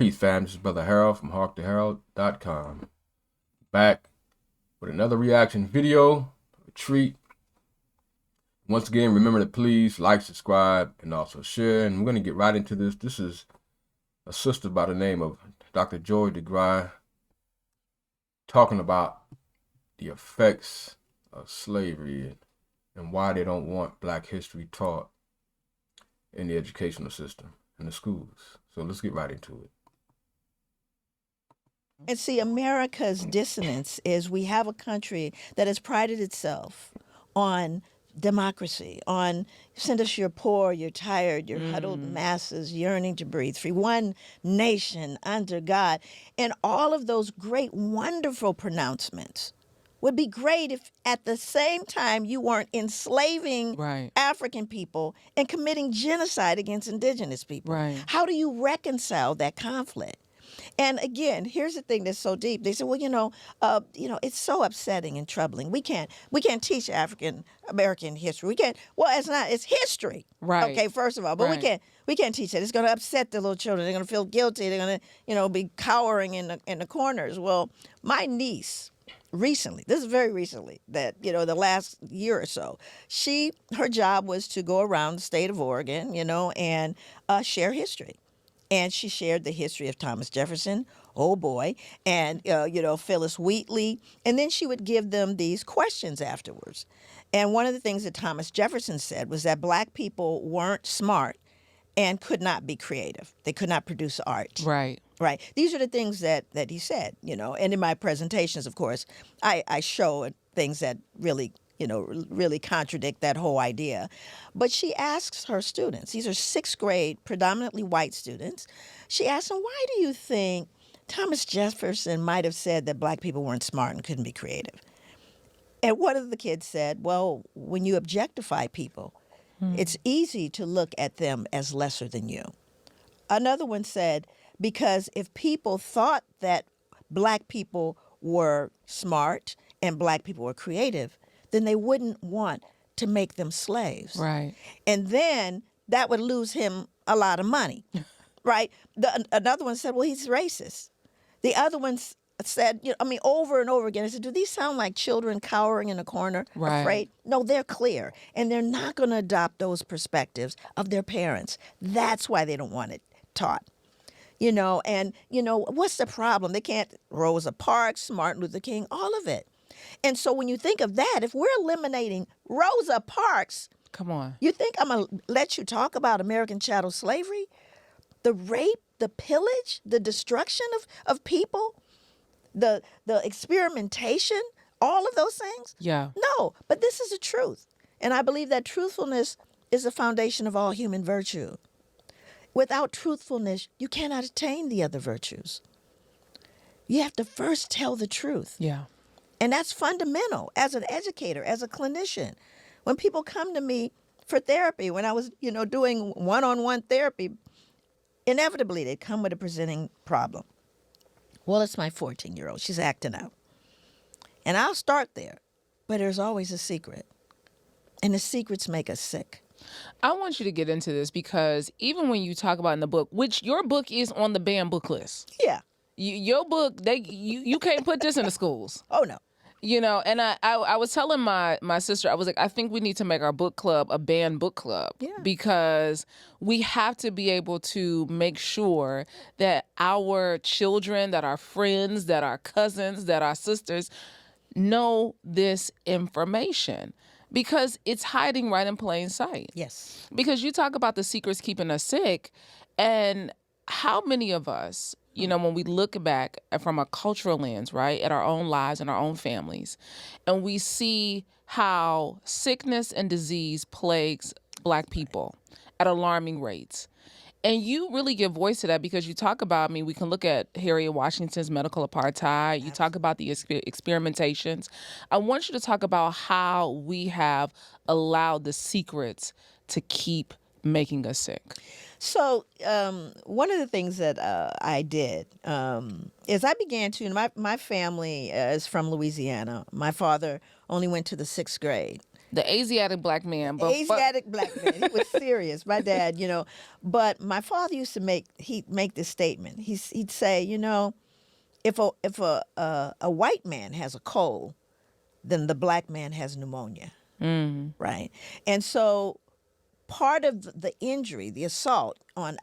Peace, fam. This is Brother Harold from HawkTheHerald.com. Back with another reaction video, a treat. Once again, remember to please like, subscribe, and also share. And we're going to get right into this. This is a sister by the name of Dr.Joy Degruy talking about the effects of slavery and why they don't want Black history taught in the educational system, in the schools. So let's get right into it. And see, America's dissonance is we have a country that has prided itself on democracy, on send us your poor, you're tired, you're huddled masses yearning to breathe free, one nation under God. And all of those great, wonderful pronouncements would be great if at the same time you weren't enslaving African people and committing genocide against indigenous people. How do you reconcile that conflict? And again, here's the thing that's so deep. They say, well, it's so upsetting and troubling. We can't teach African American history. We can't. Well, it's history. Right. Okay, first of all, but we can't teach it. It's going to upset the little children. They're going to feel guilty. They're going to, be cowering in the corners. Well, my niece recently, this is very recently, that, the last year or so, her job was to go around the state of Oregon, and share history. And she shared the history of Thomas Jefferson, oh boy, and, Phyllis Wheatley. And then she would give them these questions afterwards. And one of the things that Thomas Jefferson said was that Black people weren't smart and could not be creative. They could not produce art. Right. Right. These are the things that he said, And in my presentations, of course, I show things that really really contradict that whole idea. But she asks her students, these are sixth grade, predominantly white students, she asks them, why do you think Thomas Jefferson might have said that Black people weren't smart and couldn't be creative? And one of the kids said, well, when you objectify people, it's easy to look at them as lesser than you. Another one said, because if people thought that Black people were smart and Black people were creative, then they wouldn't want to make them slaves. Right. And then that would lose him a lot of money, right? Another one said, well, he's racist. The other one said, over and over again, I said, do these sound like children cowering in a corner, afraid? No, they're clear. And they're not going to adopt those perspectives of their parents. That's why they don't want it taught. What's the problem? They can't, Rosa Parks, Martin Luther King, all of it. And so when you think of that, if we're eliminating Rosa Parks, come on, you think I'm going to let you talk about American chattel slavery, the rape, the pillage, the destruction of people, the experimentation, all of those things? Yeah. No, but this is the truth. And I believe that truthfulness is the foundation of all human virtue. Without truthfulness, you cannot attain the other virtues. You have to first tell the truth. Yeah. And that's fundamental as an educator, as a clinician. When people come to me for therapy, when I was, doing one-on-one therapy, inevitably they'd come with a presenting problem. Well, it's my 14-year-old. She's acting out. And I'll start there, but there's always a secret. And the secrets make us sick. I want you to get into this because even when you talk about in the book, which your book is on the banned book list. Yeah. Your book, you can't put this in the schools. Oh, no. And I was telling my sister, I was like, I think we need to make our book club a banned book club because we have to be able to make sure that our children, that our friends, that our cousins, that our sisters know this information because it's hiding right in plain sight. Yes. Because you talk about the secrets keeping us sick, and how many of us, when we look back from a cultural lens, right, at our own lives and our own families, and we see how sickness and disease plagues Black people at alarming rates. And you really give voice to that because you talk about, we can look at Harriet Washington's medical apartheid. You talk about the experimentations. I want you to talk about how we have allowed the secrets to keep making us sick. So one of the things that I did is I began to, my family is from Louisiana. My father only went to the sixth grade. The Asiatic black man. Asiatic black man. He was serious. My dad, But my father used to he'd make this statement. He'd say, if a white man has a cold, then the black man has pneumonia, right? And so part of the injury, the assault on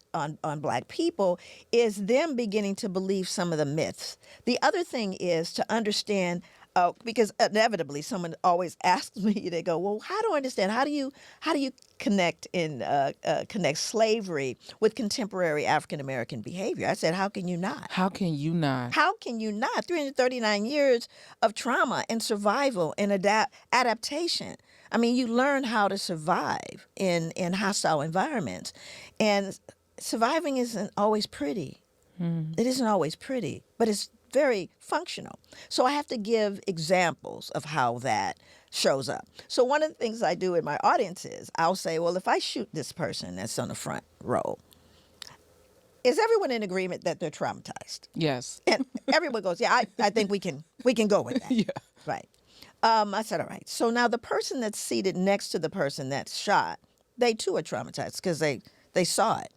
black people, is them beginning to believe some of the myths. The other thing is to understand, because inevitably someone always asks me, they go, well, how do I understand? How do you connect slavery with contemporary African American behavior? I said, how can you not? How can you not? How can you not? 339 years of trauma and survival and adaptation. I mean, you learn how to survive in hostile environments. And surviving isn't always pretty. It isn't always pretty, but it's very functional. So I have to give examples of how that shows up. So one of the things I do in my audience is I'll say, well, if I shoot this person that's on the front row, is everyone in agreement that they're traumatized? Yes. And everyone goes, yeah, I think we can go with that. Yeah. Right. I said, all right. So now the person that's seated next to the person that's shot, they too are traumatized because they saw it.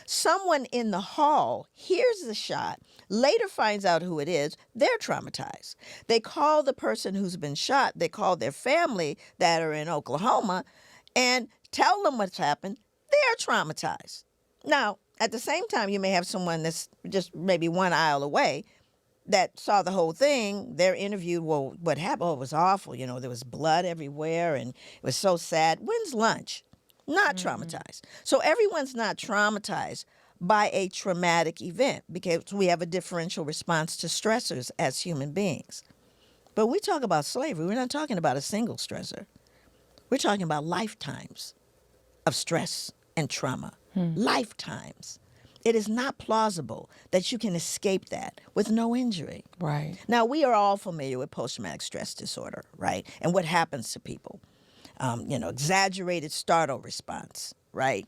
Someone in the hall hears the shot, later finds out who it is, they're traumatized. They call the person who's been shot, they call their family that are in Oklahoma and tell them what's happened, they're traumatized. Now, at the same time, you may have someone that's just maybe one aisle away that saw the whole thing. They're interviewed, well, what happened? Oh, it was awful. There was blood everywhere and it was so sad. When's lunch? Not traumatized. So everyone's not traumatized by a traumatic event because we have a differential response to stressors as human beings. But we talk about slavery, we're not talking about a single stressor. We're talking about lifetimes of stress and trauma. Lifetimes. It is not plausible that you can escape that with no injury. Right. Now, we are all familiar with post-traumatic stress disorder, right? And what happens to people. Exaggerated startle response, right?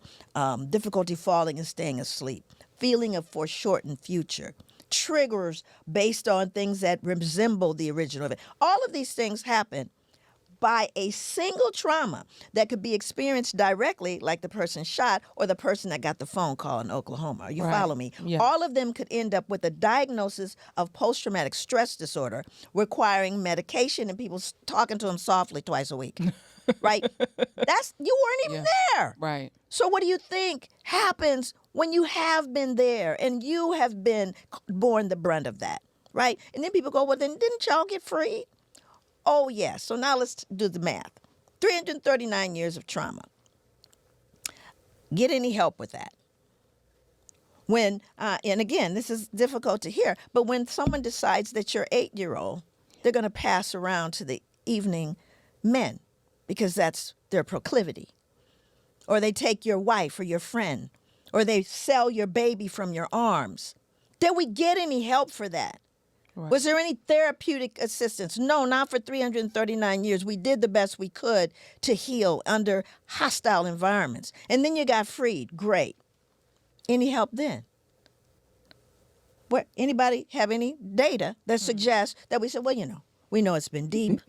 Difficulty falling and staying asleep, feeling of foreshortened future, triggers based on things that resemble the original event. All of these things happen by a single trauma that could be experienced directly, like the person shot or the person that got the phone call in Oklahoma. Are you follow me? Yeah. All of them could end up with a diagnosis of post-traumatic stress disorder requiring medication and people talking to them softly twice a week. Right? You weren't even there. Right. So what do you think happens when you have been there and you have been borne the brunt of that? Right? And then people go, well, then didn't y'all get free? Oh, yes. So now let's do the math. 339 years of trauma. Get any help with that? When, and again, this is difficult to hear, but when someone decides that your 8-year-old, they're going to pass around to the evening men because that's their proclivity. Or they take your wife or your friend, or they sell your baby from your arms. Did we get any help for that? Right. Was there any therapeutic assistance? No, not for 339 years. We did the best we could to heal under hostile environments. And then you got freed. Great. Any help then? What, anybody have any data that suggests that we said, well, we know it's been deep.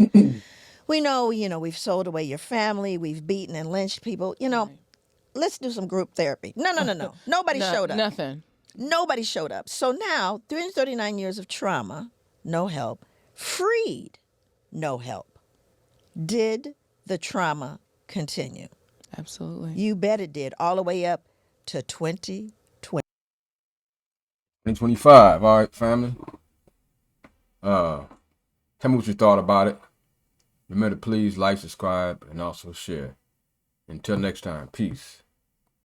We know, we've sold away your family. We've beaten and lynched people. Right. Let's do some group therapy. No. Nobody showed up. Nothing. Nobody showed up. So now, 339 years of trauma, no help. Freed, no help. Did the trauma continue? Absolutely. You bet it did, all the way up to 2020. 2025. All right, family. Tell me what you thought about it. Remember to please like, subscribe, and also share. Until next time, peace.